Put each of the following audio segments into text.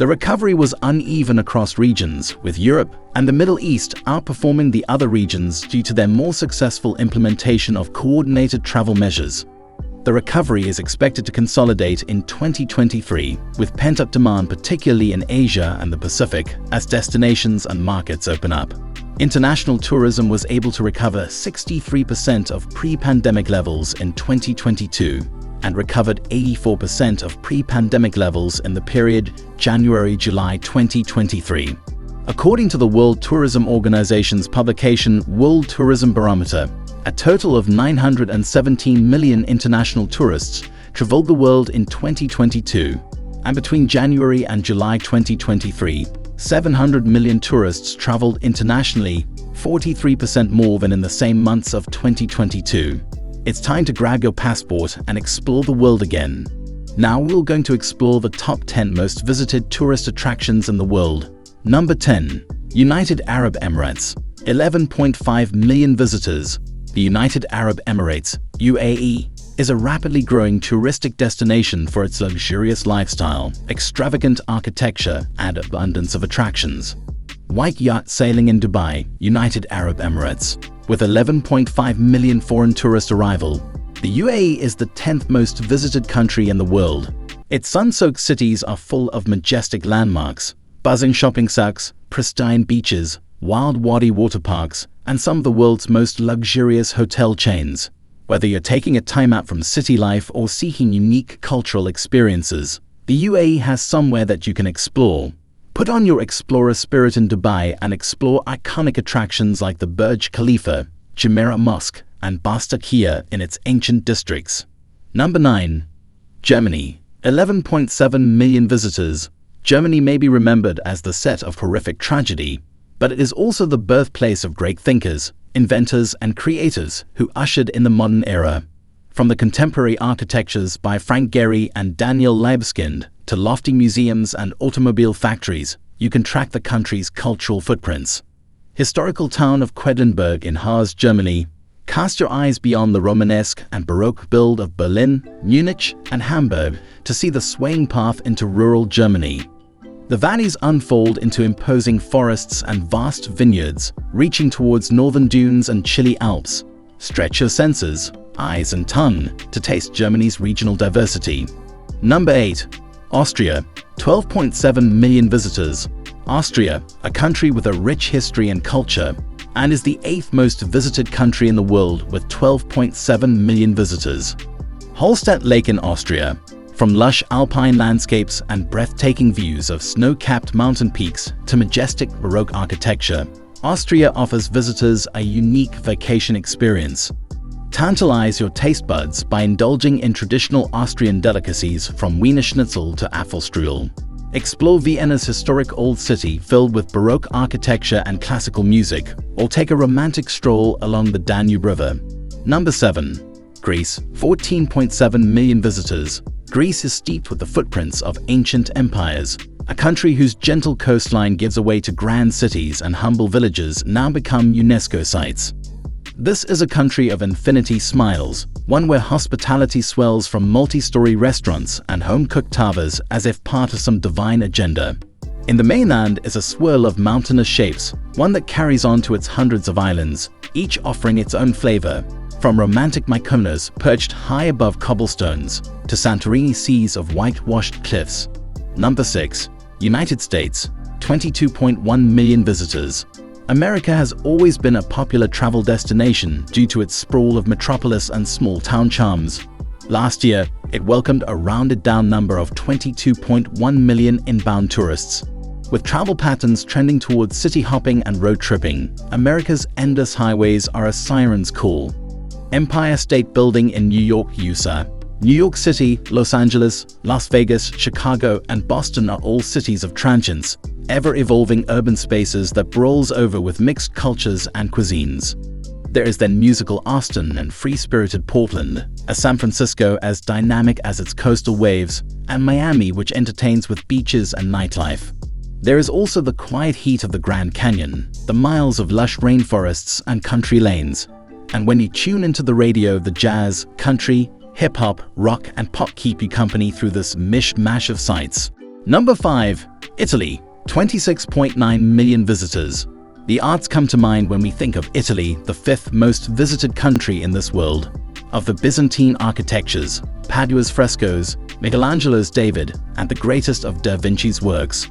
The recovery was uneven across regions, with Europe and the Middle East outperforming the other regions due to their more successful implementation of coordinated travel measures. The recovery is expected to consolidate in 2023, with pent-up demand particularly in Asia and the Pacific as destinations and markets open up. International tourism was able to recover 63% of pre-pandemic levels in 2022 and recovered 84% of pre-pandemic levels in the period January-July 2023. According to the World Tourism Organization's publication World Tourism Barometer, a total of 917 million international tourists traveled the world in 2022, and between January and July 2023, 700 million tourists traveled internationally, 43% more than in the same months of 2022. It's time to grab your passport and explore the world again. Now we're going to explore the top 10 most visited tourist attractions in the world. Number 10. United Arab Emirates. 11.5 million visitors. The United Arab Emirates, UAE, is a rapidly growing touristic destination for its luxurious lifestyle, extravagant architecture, and abundance of attractions. White yacht sailing in Dubai, United Arab Emirates. With 11.5 million foreign tourist arrival, the UAE is the 10th most visited country in the world. Its sun-soaked cities are full of majestic landmarks, buzzing shopping circuits, pristine beaches, wild wadi water parks, and some of the world's most luxurious hotel chains. Whether you're taking a time out from city life or seeking unique cultural experiences, the UAE has somewhere that you can explore. Put on your explorer spirit in Dubai and explore iconic attractions like the Burj Khalifa, Jumeirah Mosque, and Basta Kia in its ancient districts. Number 9. Germany. 11.7 million visitors. Germany may be remembered as the set of horrific tragedy, but it is also the birthplace of great thinkers, inventors, and creators who ushered in the modern era. From the contemporary architectures by Frank Gehry and Daniel Libeskind to lofty museums and automobile factories, you can track the country's cultural footprints. Historical town of Quedlinburg in Harz, Germany. Cast your eyes beyond the Romanesque and Baroque build of Berlin, Munich, and Hamburg to see the swaying path into rural Germany. The valleys unfold into imposing forests and vast vineyards, reaching towards northern dunes and chilly Alps. Stretch your senses, eyes and tongue, to taste Germany's regional diversity. Number 8. Austria. 12.7 million visitors. Austria, a country with a rich history and culture, and is the 8th most visited country in the world with 12.7 million visitors. Holstedt Lake in Austria. From lush alpine landscapes and breathtaking views of snow-capped mountain peaks to majestic Baroque architecture, Austria offers visitors a unique vacation experience. Tantalize your taste buds by indulging in traditional Austrian delicacies from Wiener Schnitzel to Apfelstrudel. Explore Vienna's historic old city filled with Baroque architecture and classical music, or take a romantic stroll along the Danube River. Number 7. Greece. 14.7 million visitors. Greece is steeped with the footprints of ancient empires, a country whose gentle coastline gives way to grand cities and humble villages now become UNESCO sites. This is a country of infinity smiles, one where hospitality swells from multi-story restaurants and home-cooked tapas as if part of some divine agenda. In the mainland is a swirl of mountainous shapes, one that carries on to its hundreds of islands, each offering its own flavor. From romantic Mykonos perched high above cobblestones to Santorini seas of whitewashed cliffs. Number 6. United States. 22.1 million visitors. America has always been a popular travel destination due to its sprawl of metropolis and small-town charms. Last year, it welcomed a rounded-down number of 22.1 million inbound tourists. With travel patterns trending towards city hopping and road tripping, America's endless highways are a siren's call. Empire State Building in New York, USA. New York City, Los Angeles, Las Vegas, Chicago, and Boston are all cities of transients, ever-evolving urban spaces that brawls over with mixed cultures and cuisines. There is then musical Austin and free-spirited Portland, a San Francisco as dynamic as its coastal waves, and Miami, which entertains with beaches and nightlife. There is also the quiet heat of the Grand Canyon, the miles of lush rainforests and country lanes. And when you tune into the radio, the jazz, country, hip-hop, rock, and pop keep you company through this mishmash of sights. Number 5. Italy, 26.9 million visitors. The arts come to mind when we think of Italy, the fifth most visited country in this world. Of the Byzantine architectures, Padua's frescoes, Michelangelo's David, and the greatest of Da Vinci's works.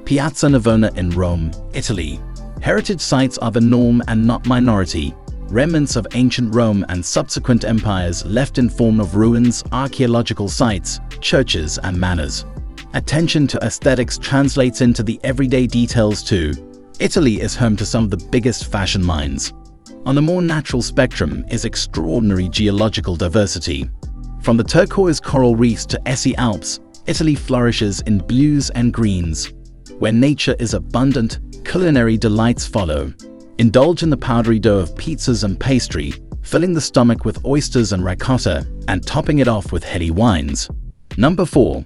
Piazza Navona in Rome, Italy. Heritage sites are the norm and not minority. Remnants of ancient Rome and subsequent empires left in form of ruins, archaeological sites, churches, and manors. Attention to aesthetics translates into the everyday details too. Italy is home to some of the biggest fashion minds. On the more natural spectrum is extraordinary geological diversity. From the turquoise coral reefs to Essi Alps, Italy flourishes in blues and greens. Where nature is abundant, culinary delights follow. Indulge in the powdery dough of pizzas and pastry, filling the stomach with oysters and ricotta, and topping it off with heady wines. Number 4.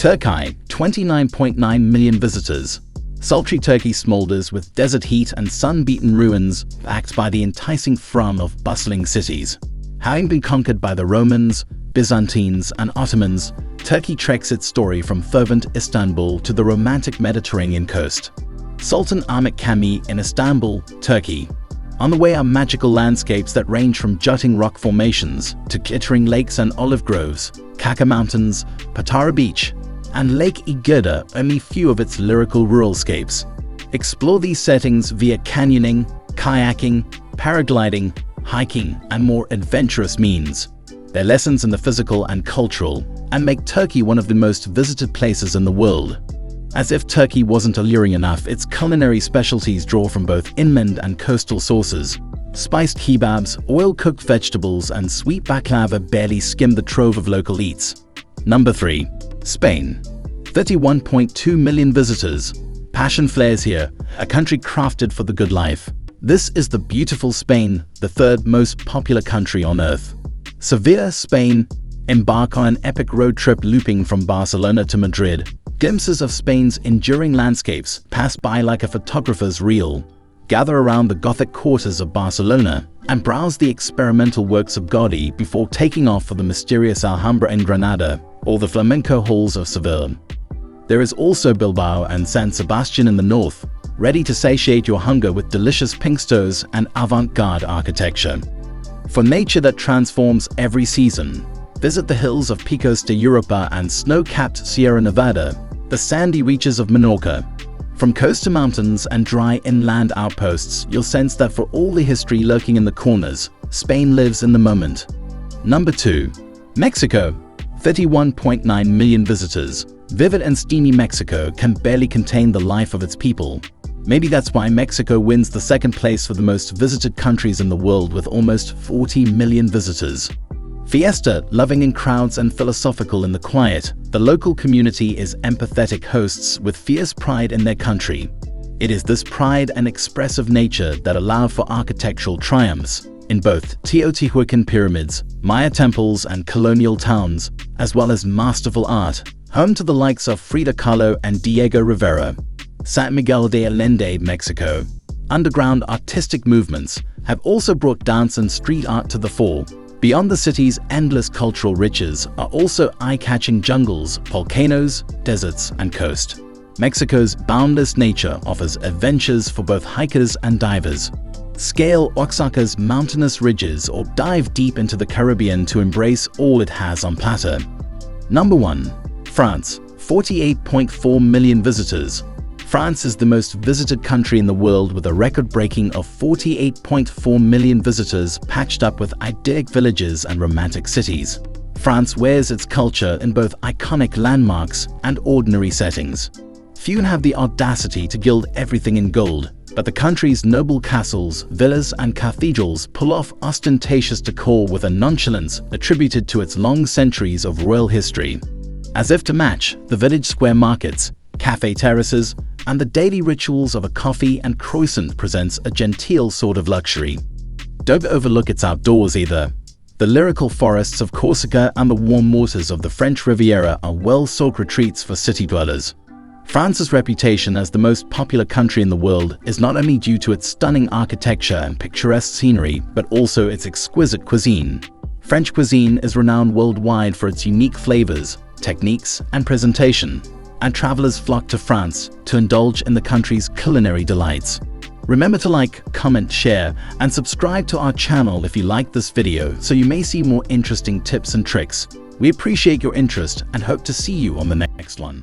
Turkey, 29.9 million visitors. Sultry Turkey smolders with desert heat and sun-beaten ruins backed by the enticing throng of bustling cities. Having been conquered by the Romans, Byzantines, and Ottomans, Turkey treks its story from fervent Istanbul to the romantic Mediterranean coast. Sultan Ahmet Camii in Istanbul, Turkey. On the way are magical landscapes that range from jutting rock formations to glittering lakes and olive groves, Kaka Mountains, Patara Beach, and Lake Igirda only few of its lyrical ruralscapes. Explore these settings via canyoning, kayaking, paragliding, hiking, and more adventurous means. Their lessons in the physical and cultural, and make Turkey one of the most visited places in the world. As if Turkey wasn't alluring enough, its culinary specialties draw from both inland and coastal sources. Spiced kebabs, oil-cooked vegetables, and sweet baklava barely skim the trove of local eats. Number 3. Spain, 31.2 million visitors. Passion flares here, a country crafted for the good life. This is the beautiful Spain, the third most popular country on earth. Sevilla, Spain. Embark on an epic road trip looping from Barcelona to Madrid. Glimpses of Spain's enduring landscapes pass by like a photographer's reel. Gather around the Gothic quarters of Barcelona and browse the experimental works of Gaudi before taking off for the mysterious Alhambra in Granada or the flamenco halls of Seville. There is also Bilbao and San Sebastian in the north, ready to satiate your hunger with delicious pinkstones and avant-garde architecture. For nature that transforms every season, visit the hills of Picos de Europa and snow-capped Sierra Nevada, the sandy reaches of Menorca. From coast to mountains and dry inland outposts, you'll sense that for all the history lurking in the corners, Spain lives in the moment. Number 2. Mexico, 31.9 million visitors. Vivid and steamy Mexico can barely contain the life of its people. Maybe that's why Mexico wins the second place for the most visited countries in the world with almost 40 million visitors. Fiesta, loving in crowds and philosophical in the quiet, the local community is empathetic hosts with fierce pride in their country. It is this pride and expressive nature that allow for architectural triumphs in both Teotihuacan pyramids, Maya temples, and colonial towns, as well as masterful art, home to the likes of Frida Kahlo and Diego Rivera. San Miguel de Allende, Mexico. Underground artistic movements have also brought dance and street art to the fore. Beyond the city's endless cultural riches are also eye-catching jungles, volcanoes, deserts, and coast. Mexico's boundless nature offers adventures for both hikers and divers. Scale Oaxaca's mountainous ridges or dive deep into the Caribbean to embrace all it has on platter. Number 1. France, 48.4 million visitors. France is the most visited country in the world with a record-breaking of 48.4 million visitors patched up with idyllic villages and romantic cities. France wears its culture in both iconic landmarks and ordinary settings. Few have the audacity to gild everything in gold, but the country's noble castles, villas, and cathedrals pull off ostentatious decor with a nonchalance attributed to its long centuries of royal history. As if to match, the village square markets, cafe terraces, and the daily rituals of a coffee and croissant presents a genteel sort of luxury. Don't overlook its outdoors either. The lyrical forests of Corsica and the warm waters of the French Riviera are well-sought retreats for city dwellers. France's reputation as the most popular country in the world is not only due to its stunning architecture and picturesque scenery, but also its exquisite cuisine. French cuisine is renowned worldwide for its unique flavors, techniques, and presentation. and travelers flock to France to indulge in the country's culinary delights. Remember to like, comment, share, and subscribe to our channel if you liked this video so you may see more interesting tips and tricks. We appreciate your interest and hope to see you on the next one.